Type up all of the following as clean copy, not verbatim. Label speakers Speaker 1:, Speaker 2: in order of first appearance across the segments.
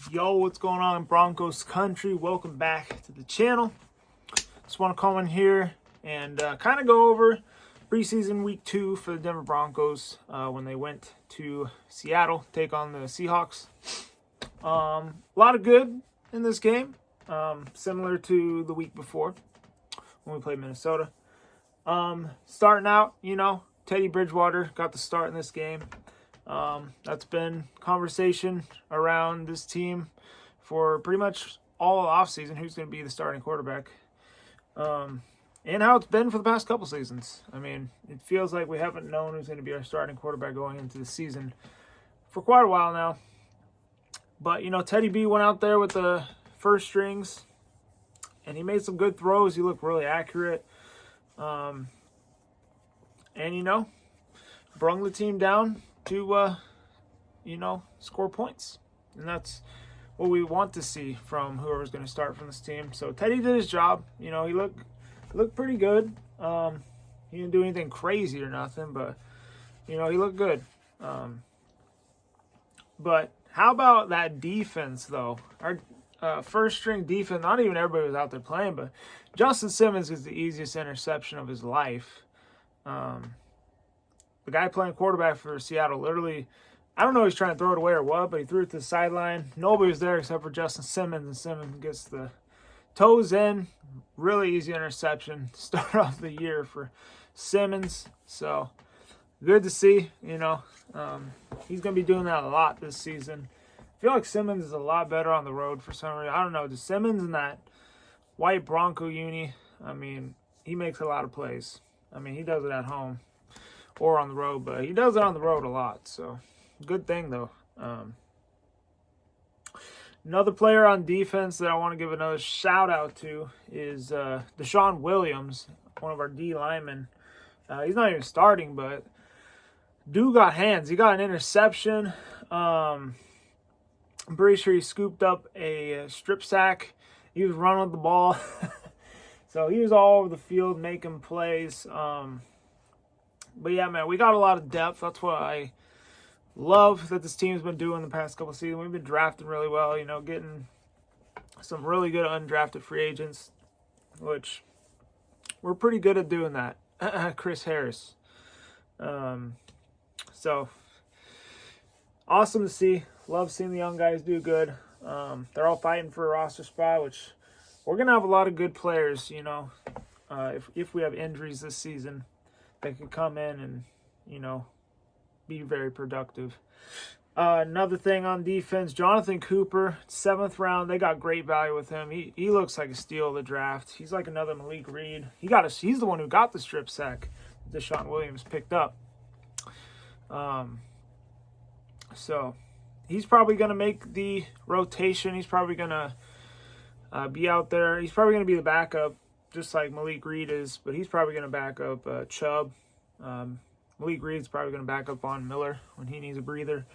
Speaker 1: Yo, what's going on, Broncos country? Welcome back to the channel. Just want to come in here and kind of go over preseason week 2 for the Denver Broncos when they went to Seattle, take on the Seahawks. A lot of good in this game, similar to the week before when we played Minnesota. Starting out, Teddy Bridgewater got the start in this game. That's been conversation around this team for pretty much all offseason, who's going to be the starting quarterback. And how it's been for the past couple seasons. I mean, it feels like we haven't known who's going to be our starting quarterback going into the season for quite a while now. But, Teddy B went out there with the first strings, and he made some good throws. He looked really accurate. And, brung the team down to, score points. And that's what we want to see from whoever's going to start from this team. So Teddy did his job. He looked pretty good. He didn't do anything crazy or nothing, but, he looked good. But how about that defense, though? Our first-string defense, not even everybody was out there playing, but Justin Simmons is the easiest interception of his life. The guy playing quarterback for Seattle literally, I don't know if he's trying to throw it away or what, but he threw it to the sideline. Nobody was there except for Justin Simmons, and Simmons gets the toes in. Really easy interception to start off the year for Simmons. So, good to see, He's going to be doing that a lot this season. I feel like Simmons is a lot better on the road for some reason. I don't know, just Simmons in that white Bronco uni, he makes a lot of plays. He does it at home or on the road, but he does it on the road a lot, so good thing, though. Another player on defense that I want to give another shout-out to is Desean Williams, one of our D linemen. He's not even starting, but dude got hands. He got an interception. I'm pretty sure he scooped up a strip sack. He was running with the ball. So he was all over the field making plays. But yeah, man, we got a lot of depth. That's what I love that this team's been doing the past couple seasons. We've been drafting really well, getting some really good undrafted free agents, which we're pretty good at doing that. Chris Harris. So awesome to see. Love seeing the young guys do good. They're all fighting for a roster spot, which we're going to have a lot of good players, if we have injuries this season that can come in and, be very productive. Another thing on defense, Jonathan Cooper, 7th round. They got great value with him. He looks like a steal of the draft. He's like another Malik Reed. He's the one who got the strip sack Desean Williams picked up. So he's probably going to make the rotation. He's probably going to be out there. He's probably going to be the backup, just like Malik Reed is, but he's probably going to back up Chubb. Malik Reed's probably going to back up Von Miller when he needs a breather.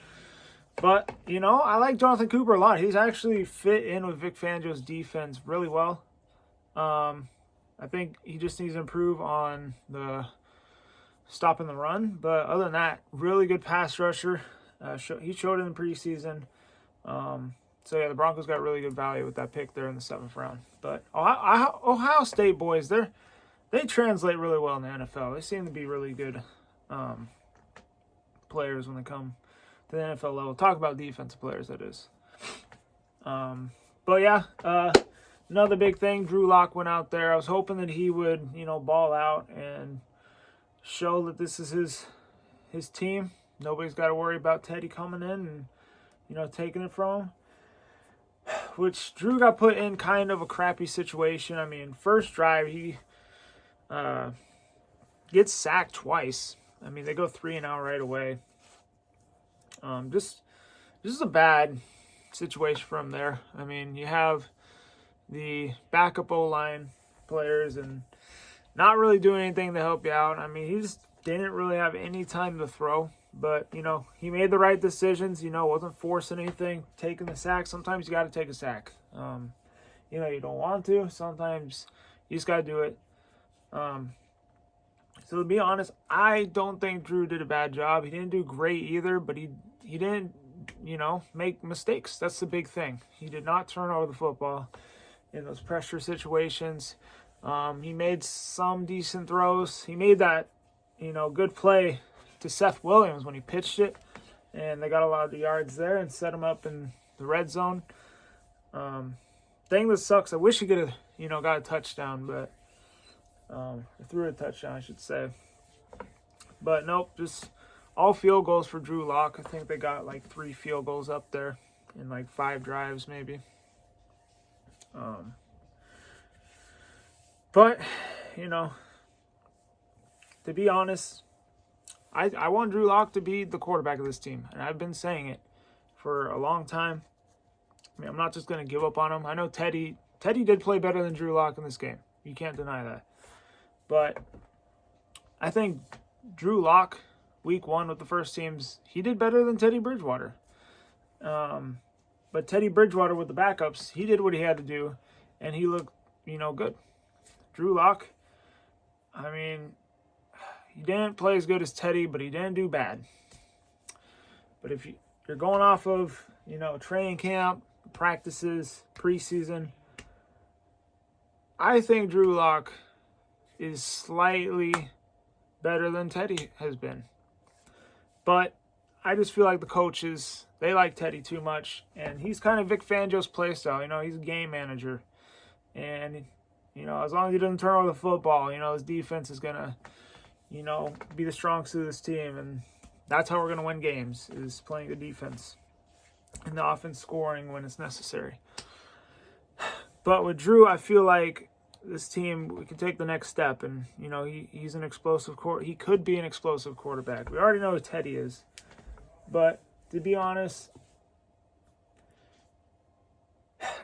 Speaker 1: But, I like Jonathan Cooper a lot. He's actually fit in with Vic Fangio's defense really well. I think he just needs to improve on the stopping the run. But other than that, really good pass rusher. He showed it in the preseason. So, yeah, the Broncos got really good value with that pick there in the 7th round. But Ohio State boys, they translate really well in the NFL. They seem to be really good players when they come to the NFL level. Talk about defensive players, that is. But, yeah, another big thing, Drew Lock went out there. I was hoping that he would, ball out and show that this is his team. Nobody's got to worry about Teddy coming in and, taking it from him. Which Drew got put in kind of a crappy situation. First drive, he gets sacked twice. They go 3-and-out right away. Just a bad situation for him there. You have the backup O-line players and not really doing anything to help you out. He just didn't really have any time to throw. But, he made the right decisions, wasn't forcing anything, taking the sack. Sometimes you got to take a sack. You don't want to. Sometimes you just got to do it. So to be honest, I don't think Drew did a bad job. He didn't do great either, but he didn't make mistakes. That's the big thing. He did not turn over the football in those pressure situations. He made some decent throws. He made that, good play to Seth Williams when he pitched it, and they got a lot of the yards there and set him up in the red zone. Thing that sucks, I wish he could have, got a touchdown, but threw a touchdown, I should say. But nope, just all field goals for Drew Lock. I think they got like 3 field goals up there in like 5 drives maybe. But, to be honest, I want Drew Lock to be the quarterback of this team. And I've been saying it for a long time. I mean, I'm not just going to give up on him. I know Teddy did play better than Drew Lock in this game. You can't deny that. But I think Drew Lock, week 1 with the first teams, he did better than Teddy Bridgewater. But Teddy Bridgewater with the backups, he did what he had to do, and he looked, good. Drew Lock, I mean, he didn't play as good as Teddy, but he didn't do bad. But if you're going off of, training camp, practices, preseason, I think Drew Lock is slightly better than Teddy has been. But I just feel like the coaches, they like Teddy too much. And he's kind of Vic Fangio's play style. He's a game manager. And, as long as he doesn't turn over the football, his defense is going to, be the strong suit of this team. And that's how we're going to win games, is playing the defense. And the offense scoring when it's necessary. But with Drew, I feel like this team, we can take the next step. And, he's an explosive he could be an explosive quarterback. We already know who Teddy is. But to be honest,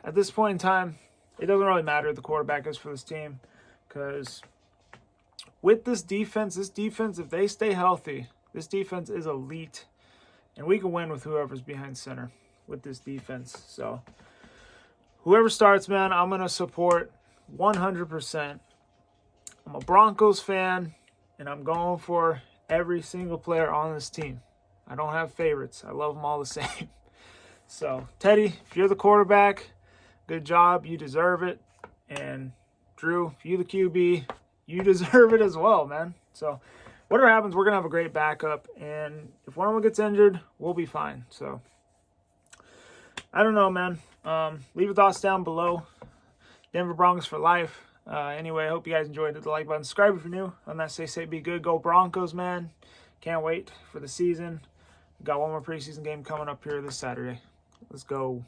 Speaker 1: at this point in time, it doesn't really matter who the quarterback is for this team. Because with this defense, if they stay healthy, this defense is elite. And we can win with whoever's behind center with this defense. So whoever starts, man, I'm going to support 100%. I'm a Broncos fan, and I'm going for every single player on this team. I don't have favorites. I love them all the same. So, Teddy, if you're the quarterback, good job. You deserve it. And Drew, if you're the QB, you deserve it as well, man. So, whatever happens, we're going to have a great backup. And if one of them gets injured, we'll be fine. So, I don't know, man. Leave your thoughts down below. Denver Broncos for life. Anyway, I hope you guys enjoyed it. The like button. Subscribe if you're new. On that, say, be good. Go Broncos, man. Can't wait for the season. Got one more preseason game coming up here this Saturday. Let's go.